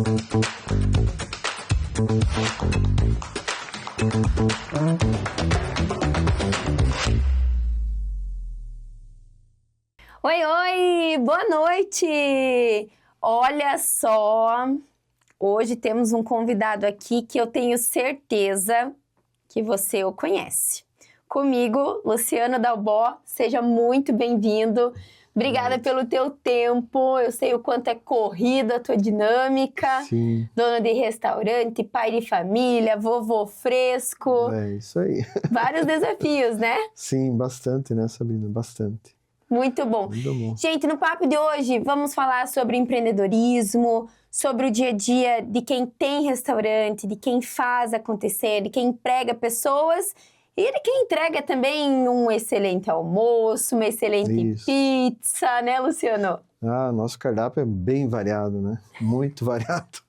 Oi, oi, boa noite! Olha só, hoje temos um convidado aqui que eu tenho certeza que você o conhece. Comigo, Luciano Dalbó, seja muito bem-vindo. Obrigada pelo teu tempo, eu sei o quanto é corrida a tua dinâmica. Sim. Dona de restaurante, pai de família, vovô fresco. É isso aí. Vários desafios, né? Sim, bastante, né, Sabrina? Bastante. Muito bom. Muito bom. Gente, no papo de hoje vamos falar sobre empreendedorismo, sobre o dia a dia de quem tem restaurante, de quem faz acontecer, de quem emprega pessoas e de quem entrega também um excelente almoço, uma excelente pizza, né, Luciano? Ah, nosso cardápio é bem variado, né? Muito variado.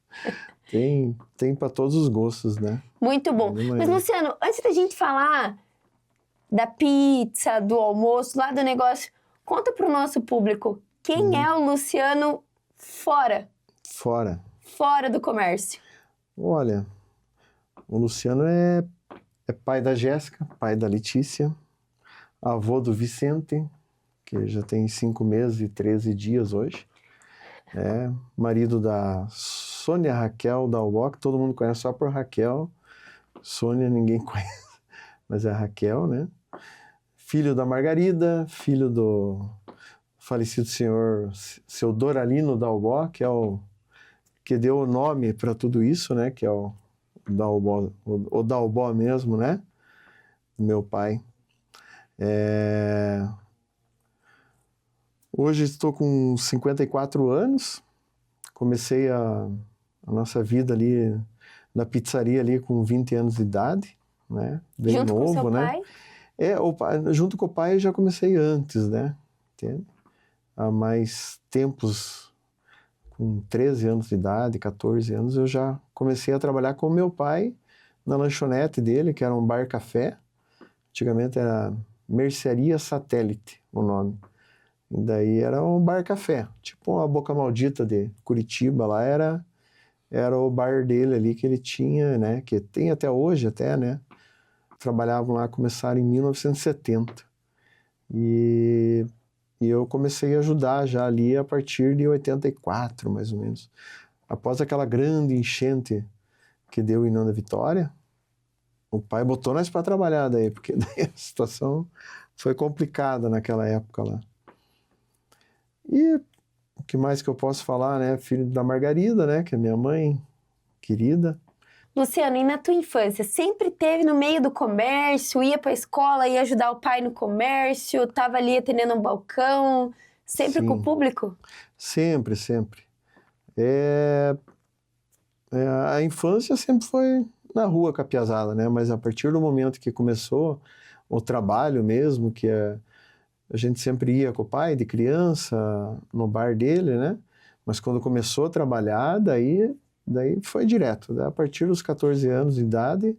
Tem para todos os gostos, né? Muito bom. Mas, Luciano, antes da gente falar da pizza, do almoço, lá do negócio, conta para o nosso público, quem é o Luciano fora? Fora do comércio. Olha, o Luciano é pai da Jéssica, pai da Letícia, avô do Vicente, que já tem 5 meses e 13 dias hoje. Marido da Sônia Raquel Dalbó, que todo mundo conhece só por Raquel. Sônia ninguém conhece, mas é Raquel, né? Filho da Margarida, filho do falecido senhor seu Doralino Dalbó, que é o que deu o nome para tudo isso, né? Que é o Dalbó, o Dalbó mesmo, né? Meu pai. Hoje estou com 54 anos. Comecei a nossa vida ali na pizzaria ali com 20 anos de idade, né? Bem junto novo, com seu né? pai? Junto com o pai eu já comecei antes, né? Entende? Há mais tempos, com 13 anos de idade, 14 anos, eu já comecei a trabalhar com o meu pai na lanchonete dele, que era um bar-café. Antigamente era Mercearia Satélite, o nome. E daí era um bar-café, tipo a Boca Maldita de Curitiba, lá era o bar dele ali que ele tinha, né? Que tem até hoje, até, né? Trabalhavam lá, começaram em 1970. E eu comecei a ajudar já ali a partir de 84, mais ou menos. Após aquela grande enchente que deu em Nanda Vitória, o pai botou nós para trabalhar daí, porque daí a situação foi complicada naquela época lá. E o que mais que eu posso falar, né? Filho da Margarida, né? Que é minha mãe querida. Luciano, e na tua infância, sempre teve no meio do comércio, ia para a escola, ia ajudar o pai no comércio, estava ali atendendo um balcão, sempre com o público? Sempre, sempre. A infância sempre foi na rua com a piazada, né? Mas a partir do momento que começou o trabalho mesmo, que a gente sempre ia com o pai de criança no bar dele, né? Mas quando começou a trabalhar, daí foi direto. A partir dos 14 anos de idade,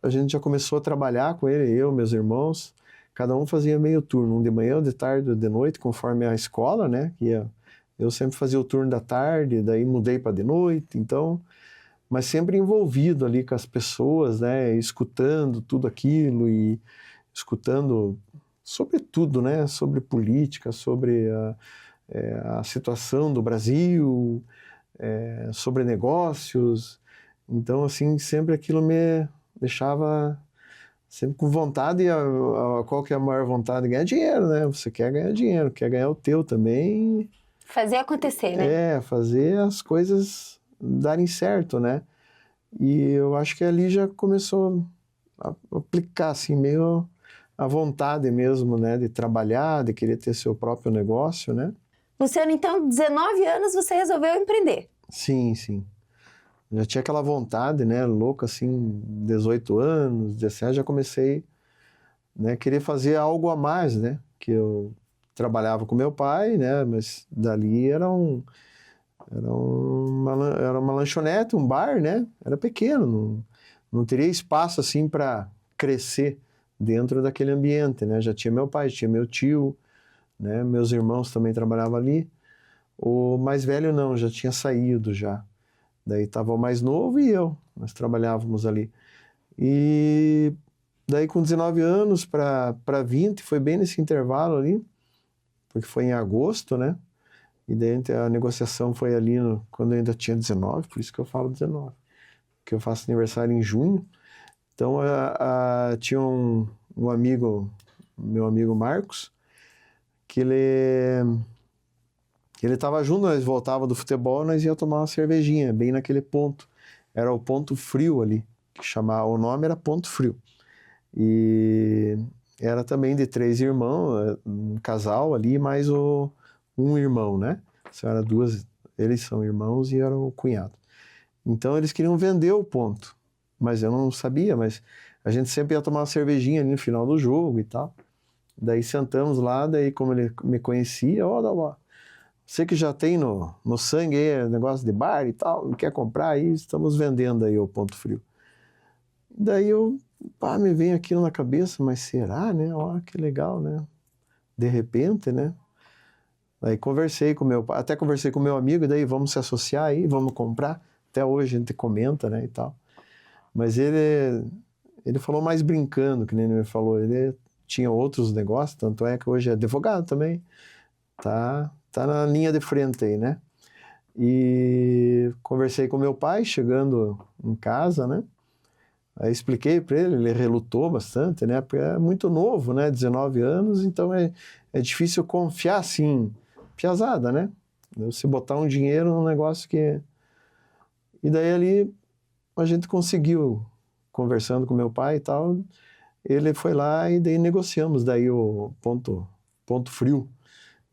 a gente já começou a trabalhar com ele, eu, meus irmãos. Cada um fazia meio turno, um de manhã, um de tarde, um de noite, conforme a escola, né? Eu sempre fazia o turno da tarde, daí mudei para de noite, então... Mas sempre envolvido ali com as pessoas, né? Escutando tudo aquilo e escutando sobre tudo, né? Sobre política, sobre a situação do Brasil, sobre negócios. Então, assim, sempre aquilo me deixava sempre com vontade. Qual que é a maior vontade? Ganhar dinheiro, né? Você quer ganhar dinheiro, quer ganhar o teu também. Fazer acontecer, né? Fazer as coisas darem certo, né? E eu acho que ali já começou a aplicar, assim, meio a vontade mesmo, né? De trabalhar, de querer ter seu próprio negócio, né? Luciano, então, 19 anos você resolveu empreender. Sim, sim. Já tinha aquela vontade, né? Louca, assim, 18 anos, 17, já comecei, né? Querer fazer algo a mais, né? Que eu trabalhava com meu pai, né? Mas dali era uma lanchonete, um bar, né? Era pequeno, não teria espaço, assim, para crescer dentro daquele ambiente, né? Já tinha meu pai, tinha meu tio, né? Meus irmãos também trabalhavam ali. O mais velho não, já tinha saído já. Daí estava o mais novo e eu, nós trabalhávamos ali. E daí com 19 anos para 20, foi bem nesse intervalo ali, porque foi em agosto, né? E daí a negociação foi ali quando eu ainda tinha 19, por isso que eu falo 19, porque eu faço aniversário em junho. Então tinha um amigo, meu amigo Marcos, que ele estava junto, nós voltava do futebol, nós ia tomar uma cervejinha, bem naquele ponto. Era o Ponto Frio ali, que chamava, o nome era Ponto Frio. E era também de 3 irmãos, um casal ali, mais um irmão, né? Era duas, eles são irmãos e era o cunhado. Então eles queriam vender o ponto, mas eu não sabia, mas a gente sempre ia tomar uma cervejinha ali no final do jogo e tal. Daí sentamos lá, daí como ele me conhecia, ó, você que já tem no sangue aí negócio de bar e tal, não quer comprar aí, estamos vendendo aí o Ponto Frio. Daí me vem aquilo na cabeça, mas será, né? Ó, que legal, né? De repente, né? Aí conversei com até conversei com meu amigo, e daí vamos se associar aí, vamos comprar. Até hoje a gente comenta, né, e tal. Mas ele falou mais brincando, que nem ele me falou, ele tinha outros negócios, tanto é que hoje é advogado também. Tá na linha de frente aí, né? E conversei com meu pai, chegando em casa, né? Aí expliquei para ele relutou bastante, né? Porque é muito novo, né? 19 anos, então é difícil confiar, assim, piazada, né? Se botar um dinheiro num negócio que... E daí ali a gente conseguiu, conversando com meu pai e tal, ele foi lá e daí negociamos daí o Ponto Frio,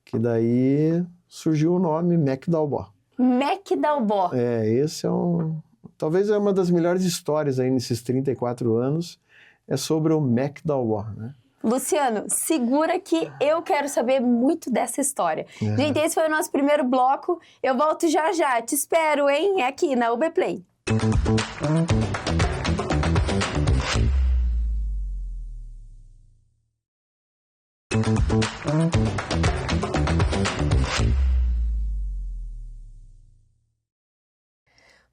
que daí surgiu o nome Mac Dalbó. Mac Dalbó. Esse talvez é uma das melhores histórias aí nesses 34 anos, é sobre o Mac Dalbó, né? Luciano, segura que eu quero saber muito dessa história. Gente, esse foi o nosso primeiro bloco. Eu volto já já. Te espero, hein? Aqui na UB Play.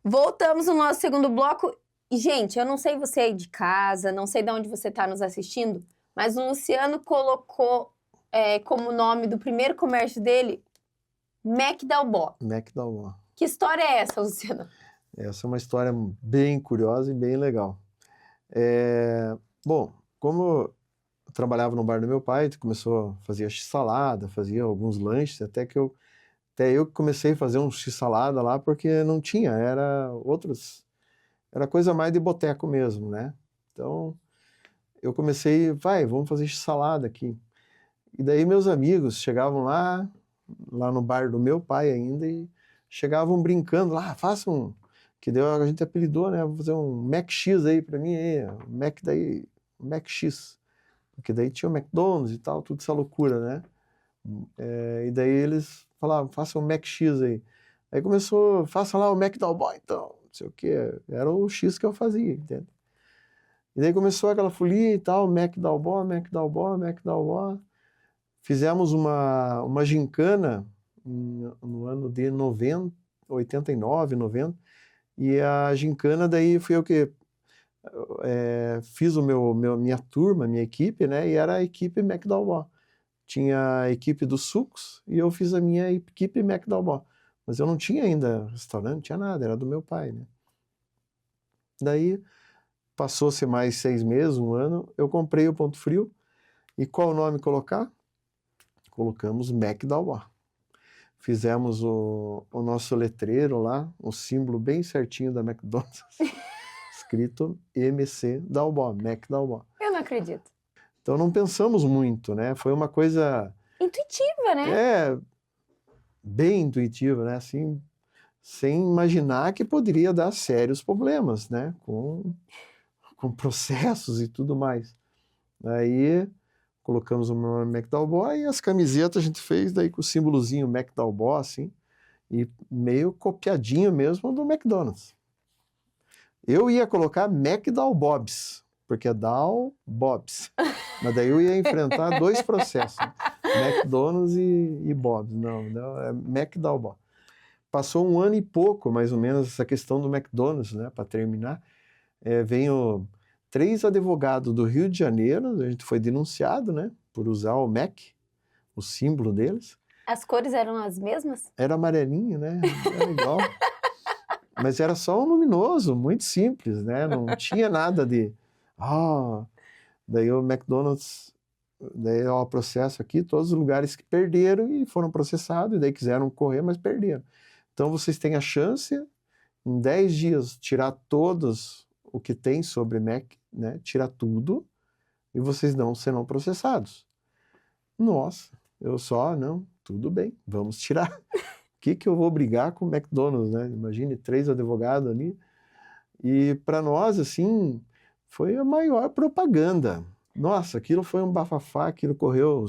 Voltamos no nosso segundo bloco. E, gente, eu não sei você aí de casa, não sei de onde você está nos assistindo, mas o Luciano colocou como nome do primeiro comércio dele, Mac Dalbó. Mac Dalbó. Que história é essa, Luciano? Essa é uma história bem curiosa e bem legal. Bom, como eu trabalhava no bar do meu pai, começou a fazer x-salada, fazia alguns lanches, até eu que comecei a fazer um x-salada lá, porque não tinha, era coisa mais de boteco mesmo, né? Então, eu comecei, vamos fazer x-salada aqui. E daí meus amigos chegavam lá no bar do meu pai ainda, e chegavam brincando lá, faça que daí a gente apelidou, né? Vou fazer um Mac X aí pra mim, Mac X. Porque daí tinha o McDonald's e tal, tudo essa loucura, né? E daí eles falavam, faça um Mac X aí. Aí começou, faça lá o Mac Dalbó, então, não sei o que, era o X que eu fazia, entende? E daí começou aquela folia e tal, Mac Dalbó, Mac Dalbó, Mac Dalbó. Fizemos uma gincana no ano de 89, 90, e a gincana daí fui eu que fiz minha turma, minha equipe, né? E era a equipe Mac Dalbó. Tinha a equipe dos sucos e eu fiz a minha equipe Mac Dalbó. Mas eu não tinha ainda restaurante, não tinha nada, era do meu pai, né? Daí passou-se mais 6 meses, 1 ano, eu comprei o Ponto Frio. E qual o nome colocar? Colocamos Mac Dalbó. Fizemos o nosso letreiro lá, o símbolo bem certinho da McDonald's, escrito MC Dalbó, Mac Dalbó. Eu não acredito. Então não pensamos muito, né? Foi uma coisa... intuitiva, né? Bem intuitiva, né? Assim, sem imaginar que poderia dar sérios problemas, né? Com processos e tudo mais. Aí colocamos o nome Mac Dalbó e as camisetas a gente fez daí com o símbolozinho Mac Dalbó, assim, e meio copiadinho mesmo do McDonald's. Eu ia colocar Mac Dalbobs, porque é Dalbobs. Mas daí eu ia enfrentar 2 processos. McDonald's e Bob's. Não, é McDowell. Passou 1 ano e pouco, mais ou menos, essa questão do McDonald's, né? Para terminar, veio 3 advogados do Rio de Janeiro, a gente foi denunciado, né? Por usar o Mac, o símbolo deles. As cores eram as mesmas? Era amarelinho, né? Era igual. Mas era só um luminoso, muito simples, né? Não tinha nada de... daí o McDonald's... Daí o processo aqui, todos os lugares que perderam e foram processados, e daí quiseram correr, mas perderam. Então vocês têm a chance, em 10 dias, tirar todos o que tem sobre Mac, né? Tirar tudo, e vocês não serão processados. Nossa, eu só, não, tudo bem, vamos tirar. O que eu vou brigar com o McDonald's, né? Imagine 3 advogados ali. E para nós, assim, foi a maior propaganda. Nossa, aquilo foi um bafafá, aquilo correu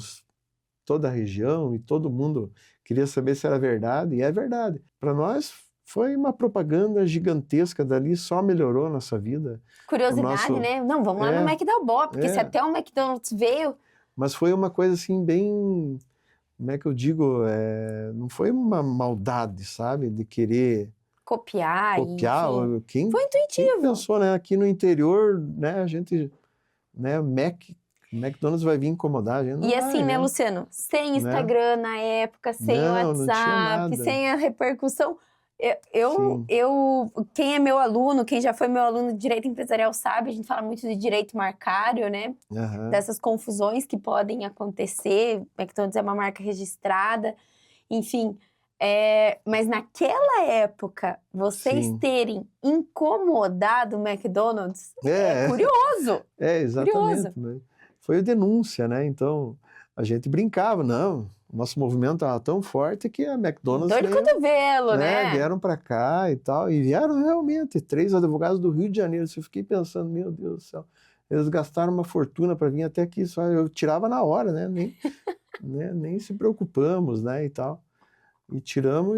toda a região e todo mundo queria saber se era verdade, e é verdade. Para nós foi uma propaganda gigantesca, dali só melhorou a nossa vida. Curiosidade, né? Não, vamos lá no McDowell, porque se até o McDonald's veio... Mas foi uma coisa assim bem... Como é que eu digo? Não foi uma maldade, sabe? De querer... Copiar, enfim. Foi intuitivo. Quem pensou, né? Aqui no interior, né? A gente... Né, McDonald's vai vir incomodar a gente. Não e assim, vai, né, Luciano? Sem Instagram na época, sem WhatsApp, sem a repercussão. Quem é meu aluno, quem já foi meu aluno de Direito Empresarial sabe, a gente fala muito de direito marcário, né? Dessas confusões que podem acontecer. McDonald's é uma marca registrada, enfim. Mas naquela época, vocês terem incomodado o McDonald's é curioso. Exatamente. Curioso. Né? Foi denúncia, né? Então, a gente brincava, não, o nosso movimento estava tão forte que a McDonald's... Dor de cotovelo, né? Vieram para cá e tal, e vieram realmente 3 advogados do Rio de Janeiro. Eu fiquei pensando, meu Deus do céu, eles gastaram uma fortuna para vir até aqui, só eu tirava na hora, né? Nem se preocupamos, né, e tal. E tiramos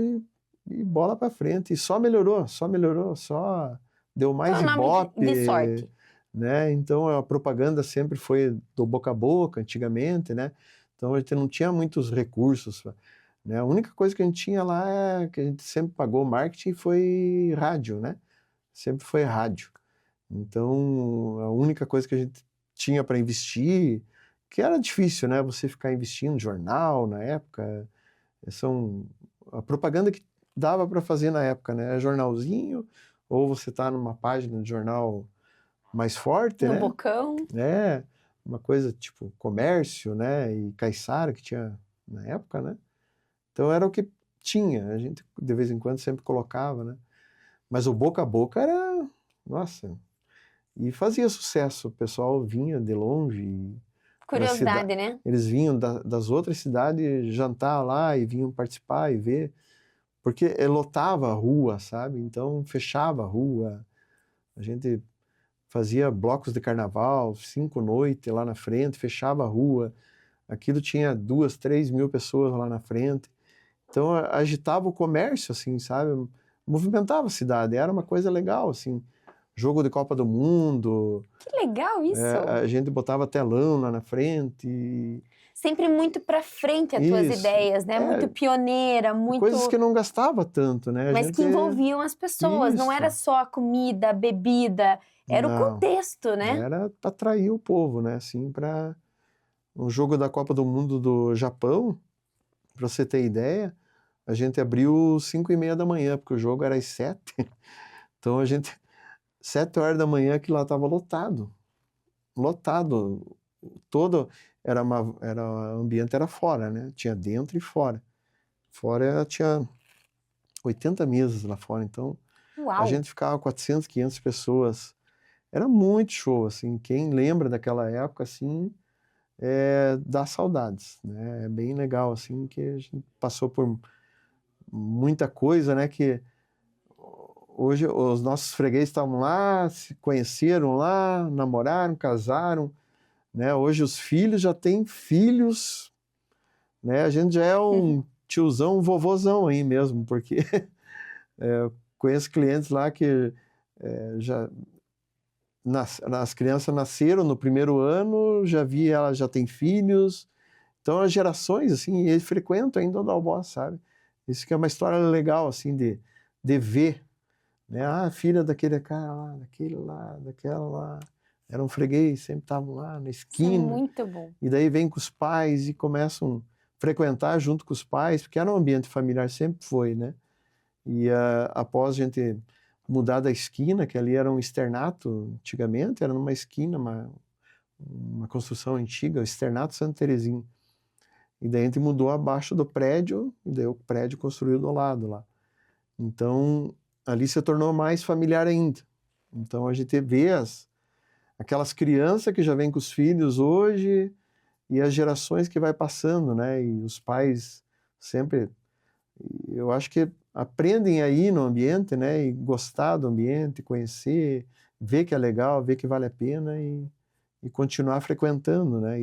e bola para frente. E só melhorou, só deu mais ibope. De sorte. Né? Então a propaganda sempre foi do boca a boca, antigamente, né? Então a gente não tinha muitos recursos. Né? A única coisa que a gente tinha lá, que a gente sempre pagou marketing, foi rádio, né? Sempre foi rádio. Então a única coisa que a gente tinha para investir, que era difícil, né? Você ficar investindo em jornal na época... A propaganda que dava para fazer na época, né? Jornalzinho, ou você tá numa página de jornal mais forte, no né? Bocão. Uma coisa tipo comércio, né? E Caiçara, que tinha na época, né? Então era o que tinha, a gente de vez em quando sempre colocava, né? Mas o boca a boca era, nossa, e fazia sucesso, o pessoal vinha de longe. Curiosidade, né? Eles vinham das outras cidades jantar lá e vinham participar e ver, porque lotava a rua, sabe? Então fechava a rua, a gente fazia blocos de carnaval, 5 noites lá na frente, fechava a rua, aquilo tinha 2, 3 mil pessoas lá na frente, então agitava o comércio, assim, sabe? Movimentava a cidade, era uma coisa legal, assim. Jogo de Copa do Mundo. Que legal isso! A gente botava telão lá na frente. Sempre muito pra frente as tuas ideias, né? Muito pioneira, muito... Coisas que não gastava tanto, né? Mas que envolviam as pessoas, não era só a comida, a bebida, era o contexto, né? Era para atrair o povo, né? Assim, para um jogo da Copa do Mundo do Japão, para você ter ideia, a gente abriu 5h30 da manhã, porque o jogo era às 7. Então a gente... 7 horas da manhã que lá estava lotado. Todo o ambiente era fora, né? Tinha dentro e fora. Fora tinha 80 mesas lá fora, então Uau. A gente ficava 400, 500 pessoas. Era muito show, assim. Quem lembra daquela época, assim, dá saudades, né? É bem legal, assim, que a gente passou por muita coisa, né? Que hoje os nossos fregueses estavam lá, se conheceram lá, namoraram, casaram, né? Hoje os filhos já têm filhos, né? A gente já é um tiozão, um vovôzão aí mesmo, porque conheço clientes lá que as crianças nasceram no primeiro ano, já vi ela já tem filhos, Então, as gerações, assim, eles frequentam ainda o Dalbó, sabe? Isso que é uma história legal, assim, de ver, né? Ah, filha daquele cara lá, daquele lá, daquela lá. Era um freguês, sempre estavam lá na Isso é esquina. muito bom. E daí vem com os pais e começam a frequentar junto com os pais, porque era um ambiente familiar, sempre foi, né? E após a gente mudar da esquina, que ali era um externato antigamente, era numa esquina, uma construção antiga, o externato Santa Terezinha. E daí a gente mudou abaixo do prédio, e daí o prédio construiu do lado lá. Então, ali se tornou mais familiar ainda. Então, a gente vê aquelas crianças que já vêm com os filhos hoje e as gerações que vai passando, né? E os pais sempre, eu acho que aprendem aí no ambiente, né? E gostar do ambiente, conhecer, ver que é legal, ver que vale a pena e continuar frequentando, né?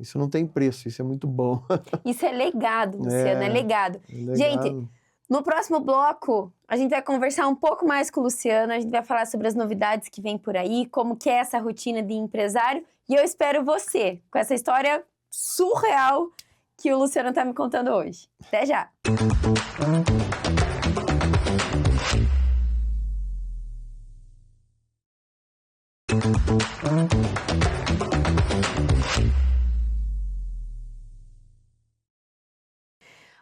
Isso não tem preço, isso é muito bom. Isso é legado, Luciano, é legado. Legal. Gente, no próximo bloco, a gente vai conversar um pouco mais com o Luciano, a gente vai falar sobre as novidades que vem por aí, como que é essa rotina de empresário, e eu espero você com essa história surreal que o Luciano tá me contando hoje. Até já!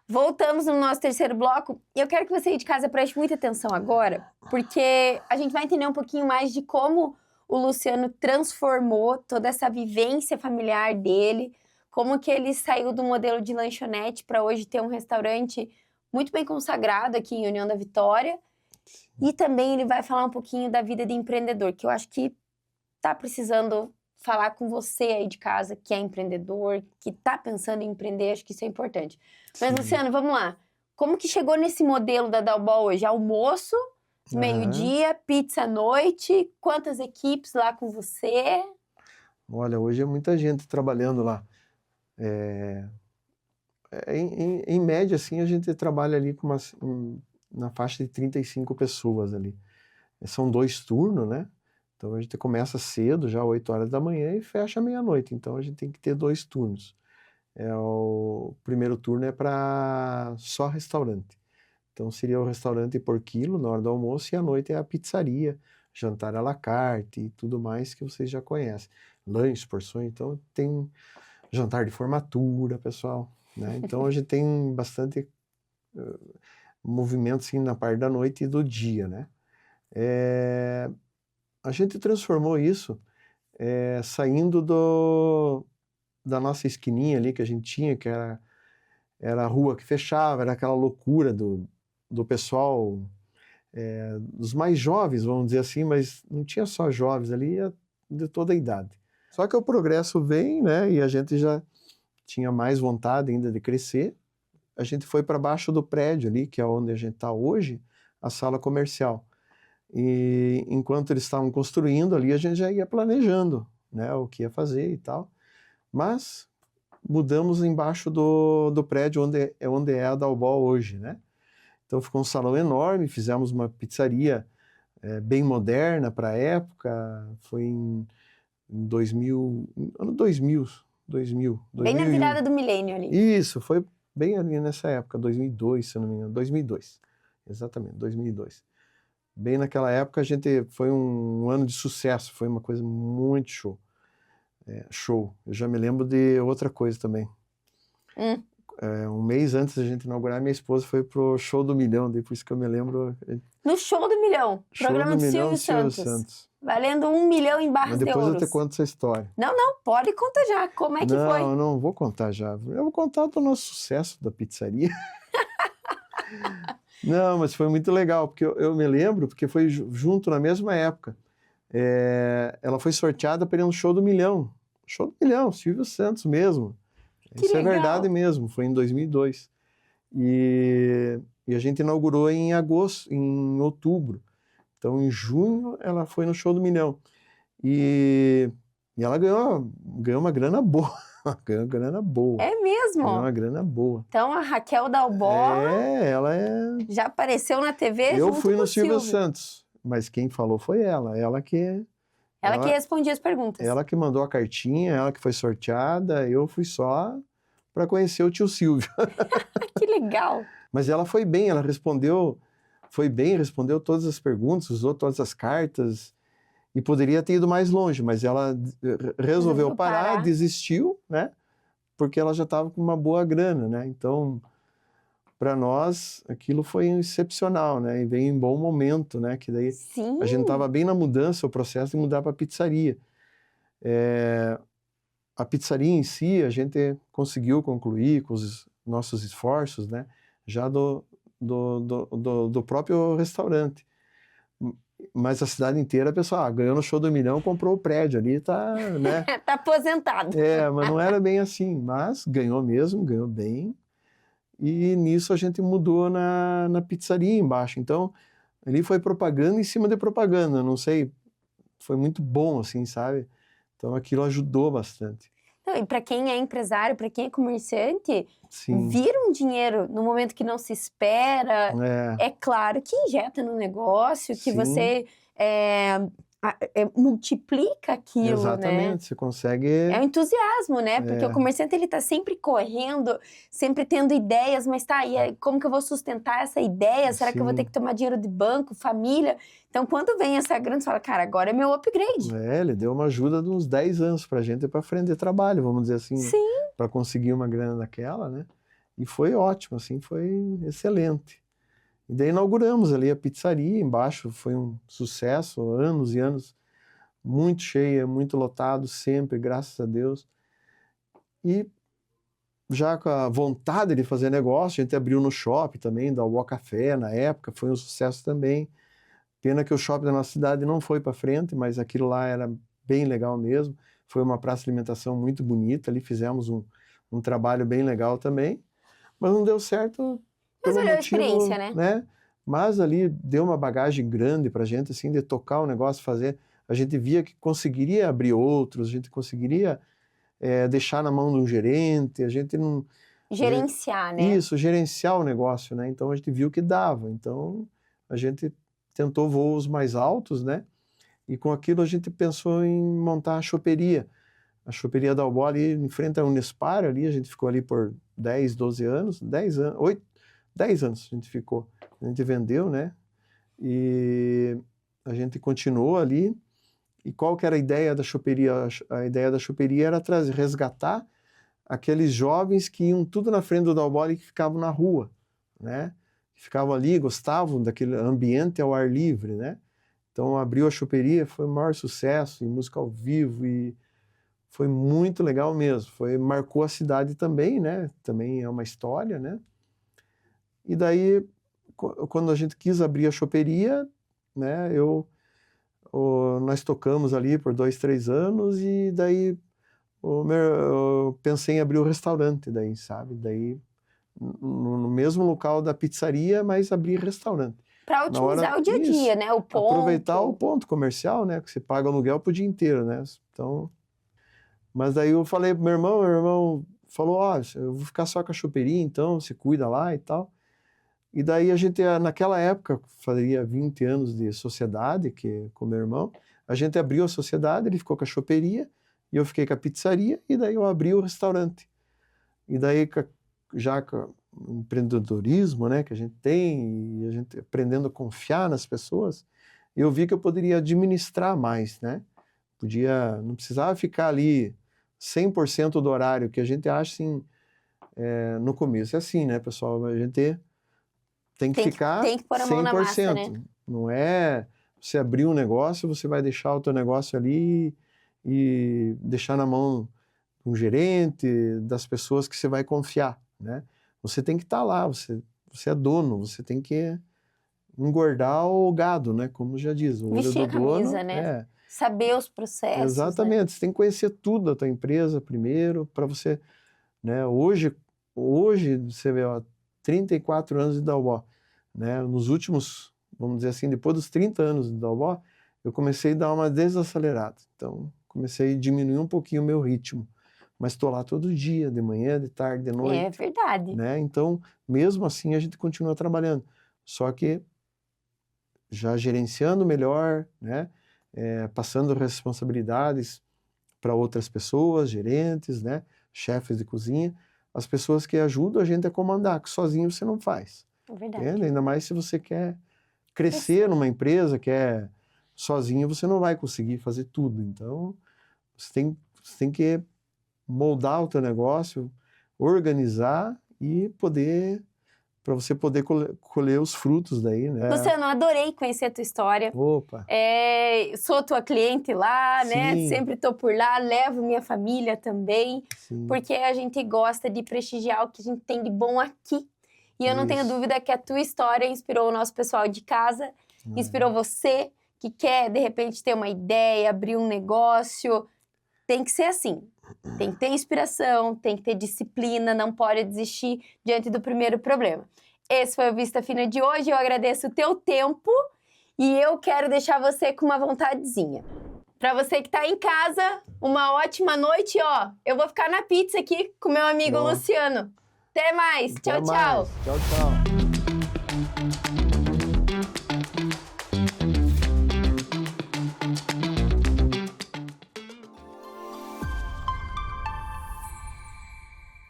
Voltamos no nosso terceiro bloco e eu quero que você aí de casa preste muita atenção agora, porque a gente vai entender um pouquinho mais de como o Luciano transformou toda essa vivência familiar dele, como que ele saiu do modelo de lanchonete para hoje ter um restaurante muito bem consagrado aqui em União da Vitória. E também ele vai falar um pouquinho da vida de empreendedor, que eu acho que tá precisando falar com você aí de casa, que é empreendedor, que tá pensando em empreender, acho que isso é importante. Mas, Luciano, vamos lá. Como que chegou nesse modelo da Dalbó hoje? Almoço, meio-dia, pizza à noite, quantas equipes lá com você? Olha, hoje é muita gente trabalhando lá. Em média, assim, a gente trabalha ali com na faixa de 35 pessoas ali. São 2 turnos, né? Então a gente começa cedo, já 8 horas da manhã, e fecha meia-noite. Então a gente tem que ter 2 turnos. O primeiro turno é para só restaurante. Então seria o restaurante por quilo na hora do almoço, e à noite é a pizzaria, jantar à la carte e tudo mais que vocês já conhecem. Lanches, porções, então tem jantar de formatura, pessoal, né? Então a gente tem bastante movimento assim, na parte da noite e do dia, né? A gente transformou isso saindo da nossa esquininha ali que a gente tinha, que era a rua que fechava, era aquela loucura do pessoal, dos mais jovens, vamos dizer assim, mas não tinha só jovens ali, de toda a idade. Só que o progresso vem, né, e a gente já tinha mais vontade ainda de crescer. A gente foi para baixo do prédio ali, que é onde a gente está hoje, a sala comercial. E enquanto eles estavam construindo ali, a gente já ia planejando, né, o que ia fazer e tal. Mas mudamos embaixo do prédio onde é a Dalbó hoje, né? Então ficou um salão enorme, fizemos uma pizzaria bem moderna para a época, foi em 2000, ano 2000. Bem na virada do milênio ali. Isso, foi bem ali nessa época, 2002, se eu não me engano, 2002, exatamente, 2002. Bem naquela época foi um ano de sucesso, foi uma coisa muito show. Show. Eu já me lembro de outra coisa também. Um mês antes da gente inaugurar, minha esposa foi pro Show do Milhão, daí por isso que eu me lembro. No Show do Milhão, programa do Silvio Santos. Valendo 1 milhão em barras de Mas ouros. depois eu te conto essa história. Não, pode contar já. Como é que foi? Não, não vou contar já. Eu vou contar do nosso sucesso da pizzaria. Não, mas foi muito legal, porque eu me lembro, porque foi junto na mesma época. Ela foi sorteada para ir no Show do Milhão. Show do Milhão, Silvio Santos mesmo. Isso é verdade mesmo, foi em 2002. E a gente inaugurou em outubro. Então, em junho, ela foi no Show do Milhão. E ela ganhou uma grana boa. Ganhou uma grana boa. É mesmo? Ganhou uma grana boa. Então, a Raquel Dalbó ela já apareceu na TV Eu junto fui com no o Silvio Santos, mas quem falou foi ela. Ela Ela que respondia as perguntas. Ela que mandou a cartinha, ela que foi sorteada, eu fui só para conhecer o tio Silvio. Que legal! Mas ela foi bem, ela foi bem, respondeu todas as perguntas, usou todas as cartas e poderia ter ido mais longe, mas ela resolveu parar, desistiu, né? Porque ela já estava com uma boa grana, né? Então, para nós, aquilo foi excepcional, né? E veio em bom momento, né? Que daí Sim. a gente estava bem na mudança, o processo de mudar para a pizzaria. A pizzaria em si, a gente conseguiu concluir com os nossos esforços, né? Já do próprio restaurante. Mas a cidade inteira, pessoal, ganhou no Show do Milhão, comprou o prédio ali, tá, né? Tá aposentado. Mas não era bem assim. Mas ganhou mesmo, ganhou bem. E nisso a gente mudou na pizzaria embaixo. Então, ali foi propaganda em cima de propaganda. Não sei, foi muito bom, assim, sabe? Então, aquilo ajudou bastante. Não, e para quem é empresário, para quem é comerciante, Sim. vir um dinheiro no momento que não se espera, é claro que injeta no negócio, que Sim. você multiplica aquilo, Exatamente, né? você consegue... É o entusiasmo, né? Porque o comerciante, ele tá sempre correndo, sempre tendo ideias, mas tá, e aí, como que eu vou sustentar essa ideia? Será que eu vou ter que tomar dinheiro de banco, família? Então, quando vem essa grana, você fala, cara, agora é meu upgrade. Ele deu uma ajuda de uns 10 anos pra gente para aprender trabalho, vamos dizer assim, Sim. né? Para conseguir uma grana daquela, né? E foi ótimo, assim, foi excelente. E daí inauguramos ali a pizzaria embaixo, foi um sucesso, anos e anos, muito cheia, muito lotado sempre, graças a Deus. E já com a vontade de fazer negócio, a gente abriu no shopping também, da Uó Café, na época, foi um sucesso também. Pena que o shopping da nossa cidade não foi para frente, mas aquilo lá era bem legal mesmo. Foi uma praça de alimentação muito bonita, ali fizemos um trabalho bem legal também, mas não deu certo. Mas valeu a experiência, né? Mas ali deu uma bagagem grande para a gente, assim, de tocar o negócio, fazer. A gente via que conseguiria abrir outros, a gente conseguiria deixar na mão de um gerente, a gente não... Gerenciar, né? Isso, gerenciar o negócio, né? Então a gente viu que dava. Então a gente tentou voos mais altos, né? E com aquilo a gente pensou em montar a choperia. A choperia da Uó ali em frente à Unespar, ali, a gente ficou ali por 10, 12 anos, 10 anos, 10 anos a gente ficou. A gente vendeu, né? E a gente continuou ali. E qual que era a ideia da choperia? A ideia da choperia era resgatar aqueles jovens que iam tudo na frente do Dalbol e que ficavam na rua, né? Ficavam ali, gostavam daquele ambiente ao ar livre, né? Então abriu a choperia, foi o maior sucesso, e música ao vivo, e foi muito legal mesmo. Marcou a cidade também, né? Também é uma história, né? E daí, quando a gente quis abrir a choperia, né? Nós tocamos ali por 2, 3 anos, e daí eu pensei em abrir o restaurante, daí, sabe? Daí, no mesmo local da pizzaria, mas abrir restaurante. Para otimizar o dia a dia, né? O ponto. Aproveitar o ponto comercial, né? Que você paga aluguel pro dia inteiro, né? Então, mas daí eu falei pro meu irmão falou, eu vou ficar só com a choperia, então, você cuida lá e tal. E daí a gente, naquela época, faria 20 anos de sociedade com meu irmão, a gente abriu a sociedade, ele ficou com a choperia, e eu fiquei com a pizzaria, e daí eu abri o restaurante. E daí, já com o empreendedorismo, né, que a gente tem, e a gente aprendendo a confiar nas pessoas, eu vi que eu poderia administrar mais, né? Não precisava ficar ali 100% do horário, que a gente acha assim, no começo. É assim, né, pessoal? A gente tem que ficar 100%. Tem que pôr a mão na massa, né? Não é você abrir um negócio, você vai deixar o teu negócio ali e deixar na mão de um gerente, das pessoas que você vai confiar, né? Você tem que estar lá, você é dono, você tem que engordar o gado, né? Como já diz, o olho do dono. Camisa, né? Saber os processos. Exatamente, né? Você tem que conhecer tudo da tua empresa primeiro, para você, né? Hoje você vê, 34 anos de Dalbó, né? Nos últimos, vamos dizer assim, depois dos 30 anos de Dalbó, eu comecei a dar uma desacelerada. Então, comecei a diminuir um pouquinho o meu ritmo. Mas estou lá todo dia, de manhã, de tarde, de noite. É verdade. Né? Então, mesmo assim, a gente continua trabalhando. Só que já gerenciando melhor, né? passando responsabilidades para outras pessoas, gerentes, né, chefes de cozinha, as pessoas que ajudam a gente a comandar, que sozinho você não faz. Verdade. Entende? Ainda mais se você quer crescer numa empresa, sozinho você não vai conseguir fazer tudo. Então, você tem que moldar o teu negócio, organizar e para você poder colher os frutos daí, né? Luciano, adorei conhecer a tua história. Opa! Sou tua cliente lá, né? Sim. Sempre tô por lá, levo minha família também, Sim. porque a gente gosta de prestigiar o que a gente tem de bom aqui. E eu não tenho Isso. dúvida que a tua história inspirou o nosso pessoal de casa, inspirou você que quer, de repente, ter uma ideia, abrir um negócio. Tem que ser assim. Tem que ter inspiração, tem que ter disciplina, não pode desistir diante do primeiro problema. Esse foi o Vista Fina de hoje. Eu agradeço o teu tempo e eu quero deixar você com uma vontadezinha. Para você que tá em casa, uma ótima noite, ó. Eu vou ficar na pizza aqui com meu amigo Bom. Luciano. Até mais. Até Tchau, mais. tchau. Tchau, tchau.